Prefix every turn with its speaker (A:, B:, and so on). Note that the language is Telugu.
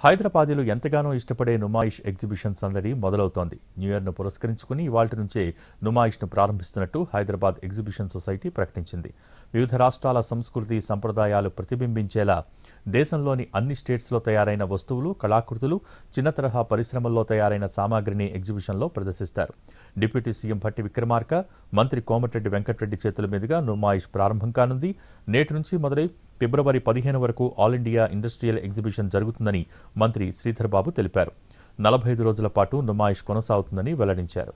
A: హైదరాబాదీలు ఎంతగానో ఇష్టపడే నుమాయిష్ ఎగ్జిబిషన్ సందడి మొదలవుతోంది. న్యూఇయర్ను పురస్కరించుకుని ఇవాల్టి నుంచే నుమాయిష్ను ప్రారంభిస్తున్నట్టు హైదరాబాద్ ఎగ్జిబిషన్ సొసైటీ ప్రకటించింది. వివిధ రాష్ట్రాల సంస్కృతి, సంప్రదాయాలు ప్రతిబింబించేలా దేశంలోని అన్ని స్టేట్స్లో తయారైన వస్తువులు, కళాకృతులు, చిన్న తరహా పరిశ్రమల్లో తయారైన సామాగ్రిని ఎగ్జిబిషన్లో ప్రదర్శిస్తారు. డిప్యూటీ సీఎం భట్టి విక్రమార్క, మంత్రి కోమటిరెడ్డి వెంకటరెడ్డి చేతుల మీదుగా నుమాయిష్ ప్రారంభం కానుంది. నేటి నుంచి మొదలై ఫిబ్రవరి 15 వరకు ఆల్ ఇండియా ఇండస్ట్రియల్ ఎగ్జిబిషన్ జరుగుతుందని మంత్రి శ్రీధర్ బాబు తెలిపారు. 45 రోజుల పాటు నుమాయిష్ కొనసాగుతుందని వెల్లడించారు.